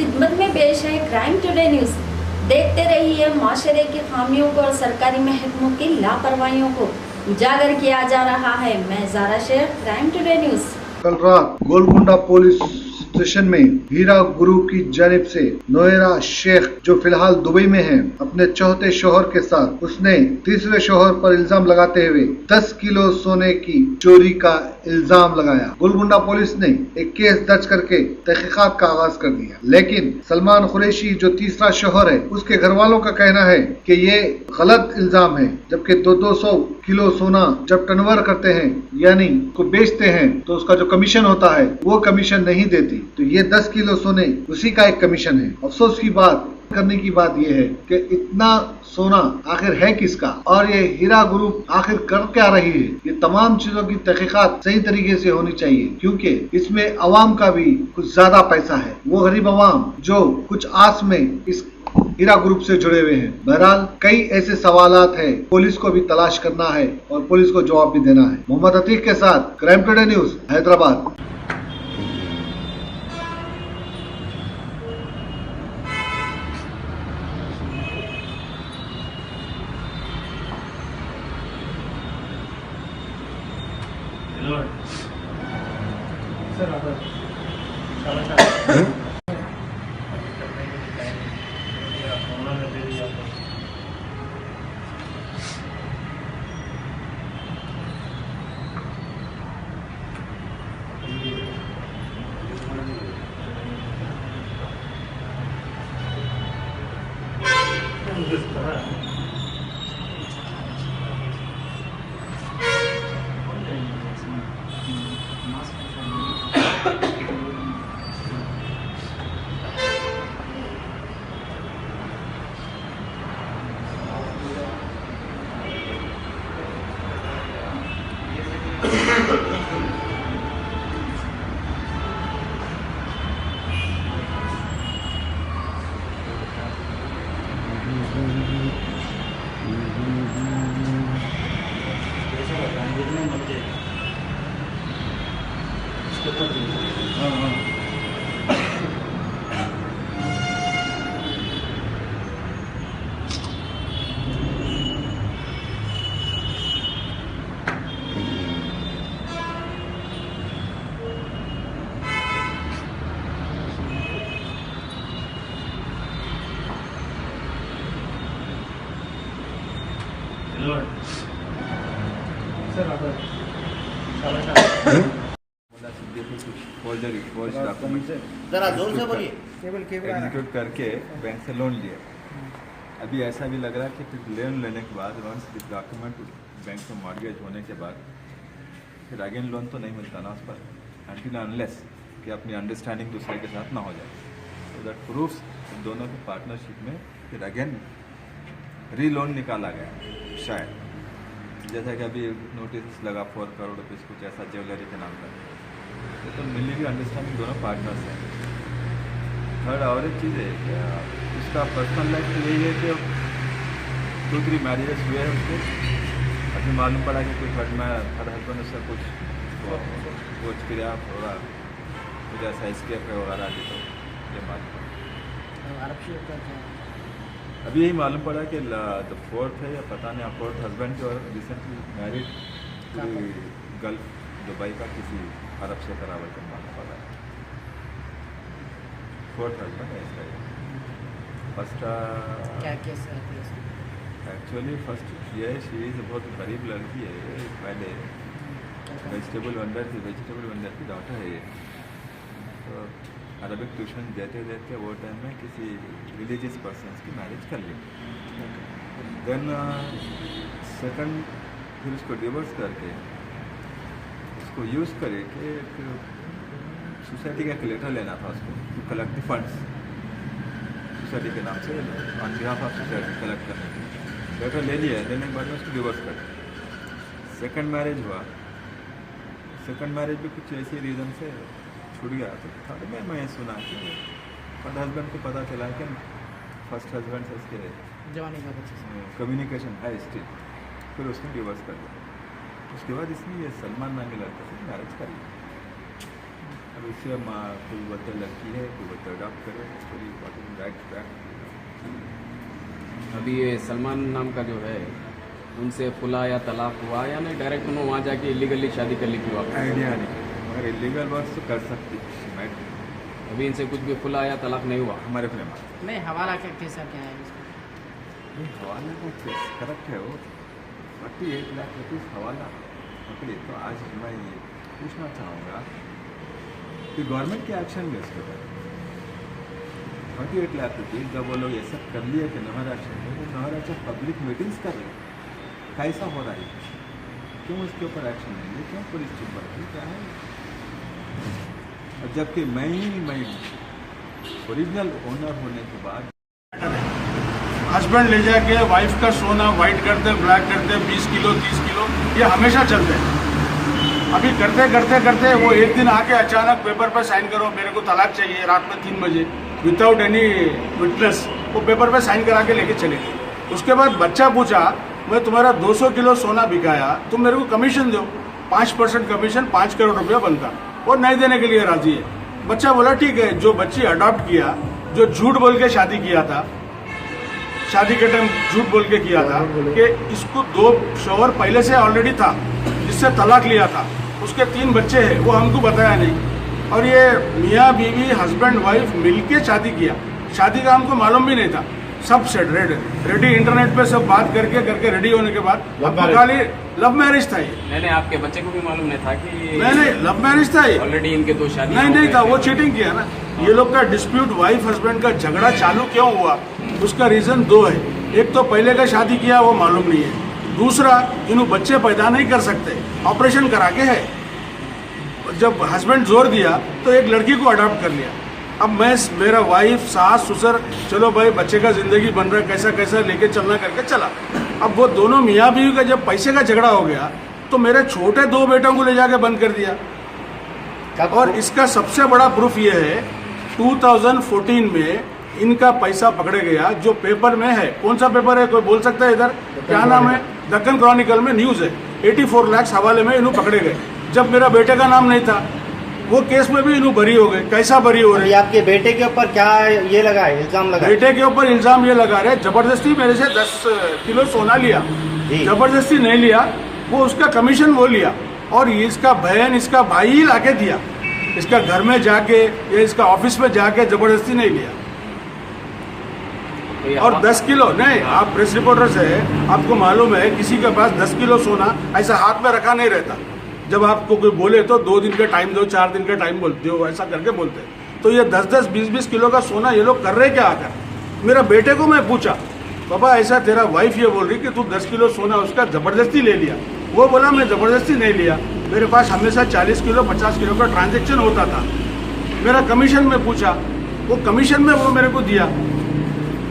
खिदमत में पेश है क्राइम टुडे न्यूज़। देखते रहिए माशरे की खामियों को और सरकारी महकमों की लापरवाहियों को उजागर किया जा रहा है। मैं Zara Shaikh, crime today news. कल रात गोलकुंडा पुलिस स्टेशन में हीरा ग्रुप की जानिब से नोएरा शेख, जो फिलहाल दुबई में है, अपने चौथे शौहर के साथ उसने तीसरे शौहर पर इल्जाम लगाते हुए 10 किलो सोने की चोरी का इल्जाम लगाया। गोलकुंडा पुलिस ने एक केस दर्ज करके तहकीकात का आगाज कर दिया, लेकिन सलमान कुरैशी जो तीसरा शौहर है, उसके घर वालों का कहना है कि ये गलत इल्जाम है, जबकि 200 किलो सोना जब टर्नओवर करते हैं यानी को बेचते हैं तो उसका जो कमीशन होता है वो कमीशन नहीं देती, तो ये 10 किलो सोने उसी का एक कमीशन है। अफसोस की बात करने की बात यह है कि इतना सोना आखिर है किसका और ये हीरा ग्रुप आखिर कर क्या रही है। ये तमाम चीजों की तहकीकात सही तरीके से होनी चाहिए, क्योंकि इसमें अवाम का भी कुछ ज्यादा पैसा है। वो गरीब अवाम जो कुछ आस में इस हीरा ग्रुप से जुड़े हुए हैं। बहरहाल कई ऐसे सवालात है, पुलिस को भी तलाश करना है और पुलिस को जवाब भी देना है। मोहम्मद अतीक के साथ क्राइम टुडे न्यूज, हैदराबाद। जरा जोर से बोलिए। एग्जीक्यूट करके बैंक से लोन लिया। अभी ऐसा भी लग रहा है कि फिर लोन लेने के बाद वंस दिस डॉक्यूमेंट बैंक में मॉर्गेज होने के बाद फिर अगेन लोन तो नहीं मिलता ना उस पर, अनटिल अनलेस कि अपनी अंडरस्टैंडिंग दूसरे के साथ ना हो जाए। तो दैट प्रूफ्स दोनों की पार्टनरशिप में फिर अगेन री लोन निकाला गया शायद, जैसा कि अभी नोटिस लगा 4 करोड़ रुपये कुछ ऐसा ज्वेलरी के नाम पर। तो मिलने की अंडरस्टैंडिंग दोनों पार्टनर्स हैं। थर्ड और एक चीज़ है कि उसका पर्सनल लाइफ तो यही है कि 2-3 मैरिजेस हुए हैं उसके। अभी मालूम पड़ा कि कोई थर्ड हस्बैंड उसका कुछ किया थोड़ा कुछ ऐसा स्केप है वगैरह। अभी तो ये मालूम अभी यही मालूम पड़ा कि द फोर्थ है या पता नहीं, फोर्थ हस्बैंड जो रिसेंटली मैरिड गल्फ दुबई का किसी अरब से करावल कर मालूम पड़ा है। फोर्थ हस्बैंड है इसका। फर्स्ट क्या केस है? एक्चुअली फर्स्ट ये शी इज़ बहुत गरीब लड़की है, पहले वेजिटेबल वेंडर की डॉटर है ये। तो अरबिक ट्यूशन देते देते वो टाइम में किसी रिलीजियस पर्सन्स की मैरिज कर ली। देन सेकंड फिर उसको डिवोर्स करके उसको यूज़ करे कि एक सोसाइटी का एक लेटर लेना था उसको to collect the funds society के नाम से on behalf of society collect करने के लेटर ले लिया। देने के बाद में उसको डिवोर्स कर दिया। सेकंड मैरिज हुआ, सेकंड मैरिज भी कुछ ऐसी रीज़न से छूट गया। तो थर्ड में मैं सुना कि थर्ड हस्बैंड को पता चला कि फर्स्ट हस्बैंड से उसके जवानी का बच्चे कम्युनिकेशन है स्टिल, फिर उसने डिवोर्स कर दिया। उसके बाद इसने ये सलमान नामी लड़के से मैरिज कर लिया। अब उससे कोई बोलते लड़की है, कोई बोलते अडॉप्ट करे, कोई राइट बैक। अभी ये सलमान नाम का जो है उनसे खुला या तलाक हुआ या नहीं, डायरेक्ट उन्होंने वहाँ जाके इलीगली शादी कर ली थी वापस? आइडिया नहीं, मगर इलीगल वर्क तो कर सकती मैं। अभी इनसे कुछ भी खुला या तलाक नहीं हुआ? हमारे अपने माँ नहीं, हवाला का कैसा क्या है इसका? हवाला का केस करेक्ट है वो 48 लाख रुपीज़ हवाला पकड़े। तो आज मैं ये पूछना चाहूँगा कि गवर्नमेंट के एक्शन में इसके ऊपर 48 लाख रुपीज़ जब वो लोग ऐसा कर लिए कि नहर एक्शन में, तो नहर एक्शन पब्लिक मीटिंग्स कर रहे, कैसा हो रहा है? क्यों इसके ऊपर एक्शन नहीं है? क्यों पुलिस चुप रही? क्या है? और जबकि मैं ओरिजिनल ओनर होने के बाद हस्बैंड ले जाके वाइफ का सोना वाइट करते ब्लैक करते 20 किलो 30 किलो ये हमेशा चलते हैं। अभी करते करते करते वो एक दिन आके अचानक पेपर पे साइन करो, मेरे को तलाक चाहिए रात में 3 बजे विदाउट एनी विटनेस, वो पेपर पे साइन करा के लेके चले गए। उसके बाद बच्चा पूछा, मैं तुम्हारा 200 किलो सोना बिकाया, तुम मेरे को कमीशन दो, 5% कमीशन 5 करोड़ रुपया बनता, वो नहीं देने के लिए राजी है। बच्चा बोला ठीक है। जो बच्ची अडॉप्ट किया, जो झूठ बोल के शादी किया था, शादी के टाइम झूठ बोल के किया था कि इसको 2 शौहर पहले से ऑलरेडी था जिससे तलाक लिया था, उसके 3 बच्चे हैं, वो हमको बताया नहीं। और ये मियाँ बीवी हस्बैंड वाइफ मिलके शादी किया, शादी का हमको मालूम भी नहीं था। सब सेट रेडी इंटरनेट पे सब बात करके रेडी होने के बाद खाली लव मैरिज था ये। नहीं, आपके बच्चे को भी मालूम नहीं था कि नहीं लव मैरिज था ये, ऑलरेडी इनके 2 शादी नहीं था, वो चीटिंग किया ना। ये लोग का डिस्प्यूट वाइफ हस्बैंड का झगड़ा चालू क्यों हुआ, उसका रीजन 2 है। एक तो पहले का शादी किया वो मालूम नहीं है, दूसरा इन्हों बच्चे पैदा नहीं कर सकते, ऑपरेशन करा के है। जब हस्बैंड जोर दिया तो एक लड़की को अडॉप्ट कर लिया। अब मेरा वाइफ सास ससुर चलो भाई बच्चे का जिंदगी बन रहा है, कैसा कैसा लेके चलना करके चला। अब वो दोनों मियाँ बीवी का जब पैसे का झगड़ा हो गया तो मेरे छोटे 2 बेटों को ले जाके बंद कर दिया। और इसका सबसे बड़ा प्रूफ ये है 2014 में इनका पैसा पकड़े गया, जो पेपर में है। कौन सा पेपर है, कोई बोल सकता है इधर? क्या नाम है? दक्कन क्रॉनिकल में न्यूज है। 84 लाख हवाले में इन्हों पकड़े गए, जब मेरा बेटे का नाम नहीं था। वो केस में भी इन्हों बरी हो गए। कैसा बरी हो रहे? आपके बेटे के ऊपर क्या ये लगा है, इल्जाम लगा? बेटे के ऊपर इल्जाम ये लगा रहे जबरदस्ती मेरे से 10 किलो सोना लिया, जबरदस्ती नहीं लिया, वो उसका कमीशन वो लिया। और इसका बहन इसका भाई ही लाके दिया, इसका घर में जाके या इसका ऑफिस में जाके जबरदस्ती नहीं लिया। और 10 किलो नहीं, आप प्रेस रिपोर्टर से आपको मालूम है किसी के पास 10 किलो सोना ऐसा हाथ में रखा नहीं रहता। जब आपको कोई बोले तो 2 दिन का टाइम दो, 4 दिन का टाइम बोलते हो, ऐसा करके बोलते हैं। तो ये 10-10, 20-20 किलो का सोना ये लोग कर रहे क्या आकर? मेरा बेटे को मैं पूछा, पापा ऐसा तेरा वाइफ ये बोल रही कि तू 10 किलो सोना उसका जबरदस्ती ले लिया। वो बोला मैं जबरदस्ती नहीं लिया, मेरे पास हमेशा 40 किलो 50 किलो का ट्रांजेक्शन होता था। मेरा कमीशन में पूछा, वो कमीशन में वो मेरे को दिया।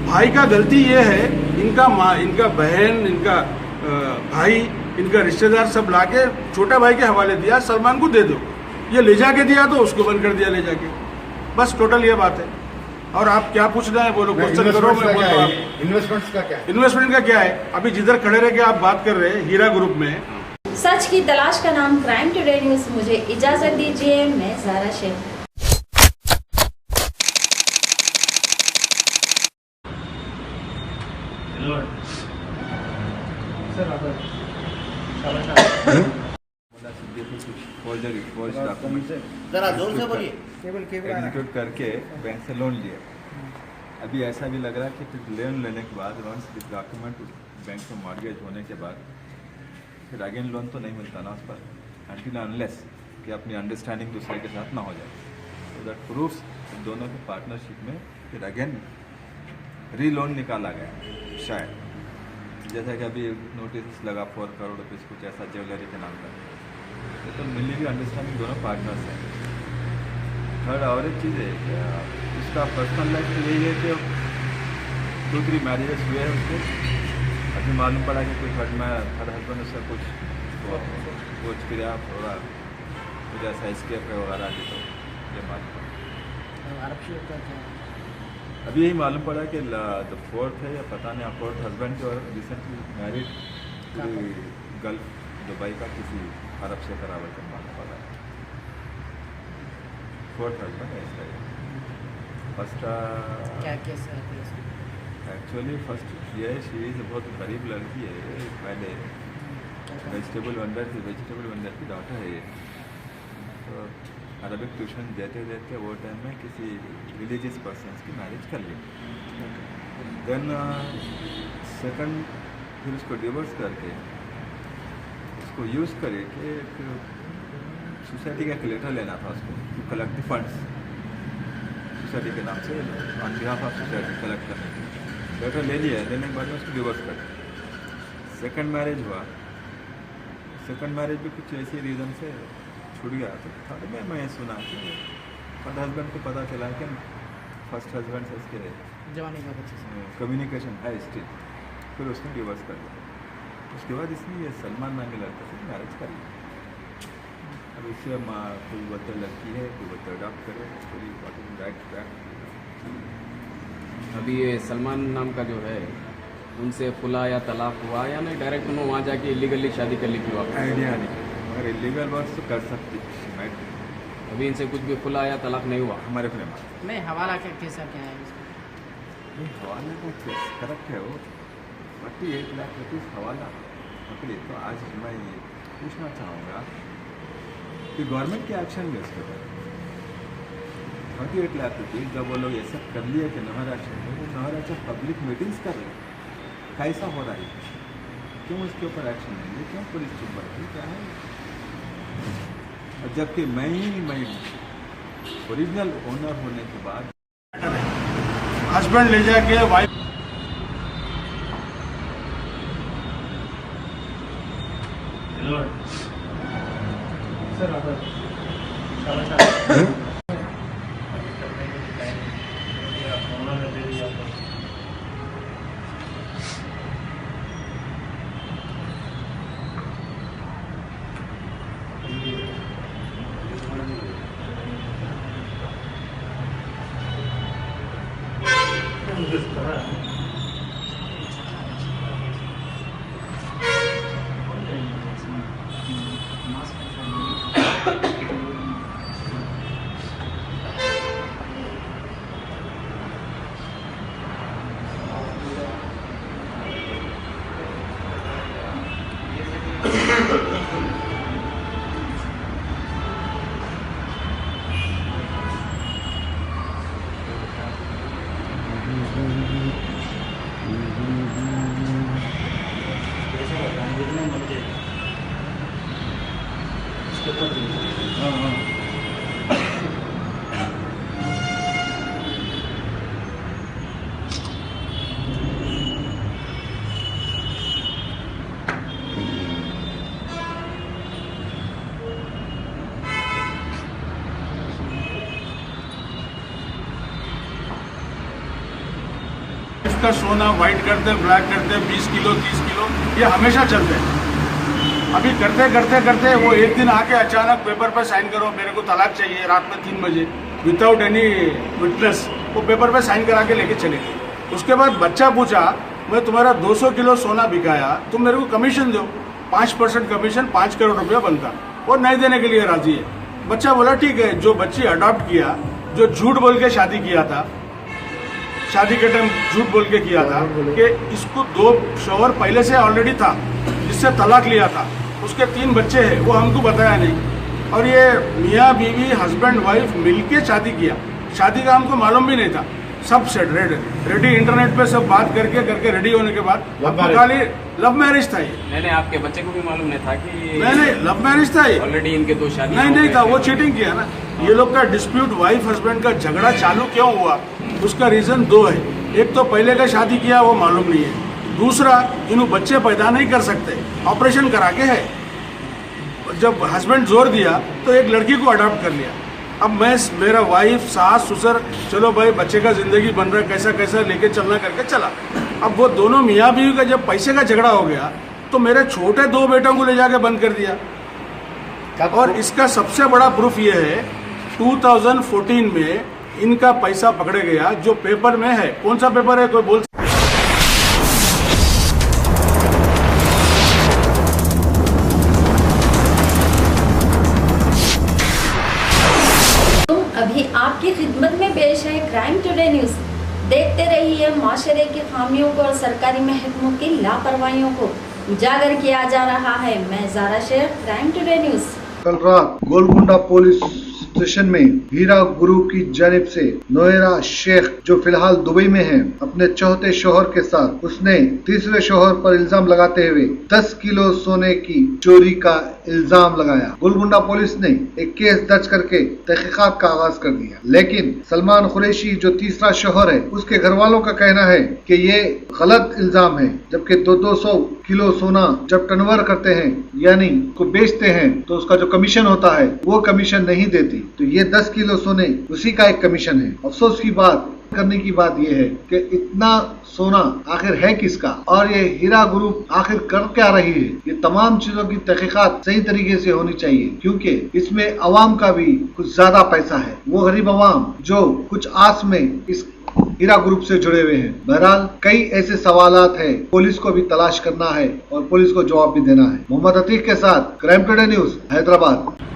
भाई का गलती ये है, इनका माँ, इनका बहन, इनका भाई, इनका रिश्तेदार सब लाके छोटा भाई के हवाले दिया, सलमान को दे दो। ये ले जाके दिया तो उसको बंद कर दिया ले जाके। बस टोटल ये बात है। और आप क्या पूछ रहे हैं बोलो, क्वेश्चन करो, मैं बोलता हूँ। इन्वेस्टमेंट्स का क्या है? इन्वेस्टमेंट का क्या है? अभी जिधर खड़े रह के आप बात कर रहे हैं हीरा ग्रुप में। सच की तलाश का नाम क्राइम टुडे न्यूज। मुझे इजाजत दीजिए, मैं ज़ारा शेख। जरा जोर से बोलिए। एग्जीक्यूट करके बैंक से लोन लिया। अभी ऐसा भी लग रहा है कि फिर लोन लेने के बाद वंस विद डॉक्यूमेंट बैंक में मॉर्गेज होने के बाद फिर अगेन लोन तो नहीं मिलता ना उस पर, अनटिल अनलेस कि अपनी अंडरस्टैंडिंग दूसरे के साथ ना हो जाए। तो दैट प्रूफ्स दोनों के पार्टनरशिप में फिर अगेन री लोन निकाला गया। शायद जैसा कि अभी नोटिस लगा 4 करोड़ रुपीज़ कुछ ऐसा ज्वेलरी के नाम पर। ये तो मिली हुई अंडरस्टैंडिंग दोनों पार्टनर्स हैं। थर्ड और एक चीज़ है कि उसका पर्सनल लाइफ तो यही है कि 2-3 मैरिजेस हुए हैं उसके। अभी मालूम पड़ा कि कोई थर्ड हस्बैंड उसका कुछ किया थोड़ा कुछ ऐसा एस्केप है वगैरह की, तो ये मालूम पड़ा। अभी यही मालूम पड़ा कि द 4th है या पता नहीं, 4th हस्बैंड के और रिसेंटली मैरिड गल्फ दुबई का किसी अरब से करावल कर मालूम पड़ा। फोर्थ हस्बैंड है इसका। फर्स्ट क्या केस है इसमें? एक्चुअली फर्स्ट ये शी इज़ बहुत गरीब लड़की है, पहले वेजिटेबल वेंडर की डॉटर है ये। तो अरबिक ट्यूशन देते देते वो टाइम में किसी रिलीजियस पर्सन्स की मैरिज कर ली। देन सेकंड फिर उसको डिवोर्स करके उसको यूज़ करे कि एक सोसाइटी का एक लेटर लेना था उसको to collect the funds, society के नाम से on behalf of society collect करने के लेटर ले लिया। लेने के बाद में उसको डिवोर्स कर दिया। सेकंड मैरिज हुआ, सेकंड मैरिज भी कुछ ऐसी रीज़न से छूट गया। तो थर्ड में मैं सुना कि फर्स्ट हस्बैंड को पता चला कि फर्स्ट हस्बैंड से उसके जवानी का बच्चे से कम्युनिकेशन है स्टिल, फिर उसने डिवोर्स कर दिया। उसके बाद इसने ये सलमान नामी लड़के से मैरिज कर लिया। अब इससे माँ कोई बच्चा लड़की है, कोई बच्चा अडॉप्ट करे, कोई राइट बैक। अभी ये सलमान नाम का जो है उनसे खुला या तलाक हुआ या नहीं, डायरेक्ट उन्होंने वहाँ जाके इलीगली शादी कर ली थी वापस? आइडिया नहीं, अगर इलीगल वर्क तो कर सकती है। अभी इनसे कुछ भी खुला या तलाक नहीं हुआ? हमारे अपने माँ नहीं, हवाला का केस है क्या है इसमें? हवाला का केस करेक्ट है वो 48 लाख रुपीज़ हवाला पकड़े। तो आज मैं ये पूछना चाहूँगा कि गवर्नमेंट के एक्शन भी उसके ऊपर 48 लाख रुपीज़ जब वो लोग ऐसा कर लिए कि महाराष्ट्र में, वो महाराष्ट्र पब्लिक मीटिंग्स कर रहे हैं, कैसा हो रहा है, क्यों उसके ऊपर एक्शन नहीं है, क्यों पुलिस चुप बैठी, क्या है? और जबकि मैं ओरिजिनल ओनर होने के बाद हस्बैंड ले जाके वाइफ का सोना वाइट करते ब्लैक करते 20 किलो 30 किलो ये हमेशा चलते हैं। अभी करते करते करते वो एक दिन आके अचानक पेपर पर साइन करो, मेरे को तलाक चाहिए, रात में 3 बजे विदाउट एनी विटनेस वो पेपर पे साइन करा के लेके चले गए। उसके बाद बच्चा पूछा, मैं तुम्हारा 200 किलो सोना बिकाया, तुम मेरे को कमीशन दो, 5% कमीशन 5 करोड़ रुपया बनता। वो नहीं देने के लिए राजी है। बच्चा बोला ठीक है। जो बच्ची अडॉप्ट किया, जो झूठ बोल के शादी किया था, शादी के टाइम झूठ बोल के किया था कि इसको 2 शौहर पहले से ऑलरेडी था जिससे तलाक लिया था, उसके 3 बच्चे हैं, वो हमको बताया नहीं। और ये मियाँ बीवी हस्बैंड वाइफ मिलके शादी किया, शादी का हमको मालूम भी नहीं था। सब सेट रेडी इंटरनेट पे सब बात करके रेडी होने के बाद खाली लव मैरिज था ये। नहीं, आपके बच्चे को भी मालूम नहीं था कि नहीं लव मैरिज था ये, ऑलरेडी इनके 2 शादी नहीं था। वो चीटिंग किया ना। ये लोग का डिस्प्यूट वाइफ हस्बैंड का झगड़ा चालू क्यों हुआ, उसका रीजन 2 है। एक तो पहले का शादी किया वो मालूम नहीं है, दूसरा इन्हों बच्चे पैदा नहीं कर सकते, ऑपरेशन करा के है। जब हस्बैंड जोर दिया तो एक लड़की को अडॉप्ट कर लिया। अब मेरा वाइफ सास ससुर चलो भाई बच्चे का जिंदगी बन रहा है, कैसा कैसा लेके चलना करके चला। अब वो दोनों मियाँ बीवी का जब पैसे का झगड़ा हो गया तो मेरे छोटे 2 बेटों को ले जाके बंद कर दिया। और इसका सबसे बड़ा प्रूफ ये है 2014 में इनका पैसा पकड़े गया, जो पेपर में है। कौन सा पेपर है कोई बोल? माशरे की खामियों को और सरकारी महकमों की लापरवाहियों को उजागर किया जा रहा है। मैं Zara Shaikh, crime today news. कल रात गोलकुंडा पुलिस स्टेशन में हीरा गुरु की जानिब से नोएरा शेख जो फिलहाल दुबई में है, अपने चौथे शौहर के साथ उसने तीसरे शौहर पर इल्जाम लगाते हुए 10 किलो सोने की चोरी का इल्जाम लगाया। गोलकुंडा पुलिस ने एक केस दर्ज करके तहकीकात का आगाज कर दिया, लेकिन सलमान कुरैशी जो तीसरा शौहर है उसके घर वालों का कहना है कि ये गलत इल्जाम है, जबकि 200 किलो सोना जब टर्नओवर करते हैं यानी को बेचते हैं तो उसका जो कमीशन होता है वो कमीशन नहीं देती, तो ये 10 किलो सोने उसी का एक कमीशन है। अफसोस की बात करने की बात यह है कि इतना सोना आखिर है किसका और ये हीरा ग्रुप आखिर कर क्या रही है। ये तमाम चीजों की तहकीकात सही तरीके से होनी चाहिए, क्योंकि इसमें अवाम का भी कुछ ज्यादा पैसा है, वो गरीब अवाम जो कुछ आस में इस हीरा ग्रुप से जुड़े हुए हैं। बहरहाल कई ऐसे सवालात है, पुलिस को भी तलाश करना है और पुलिस को जवाब भी देना है। मोहम्मद अतीक के साथ क्राइम टुडे न्यूज, हैदराबाद।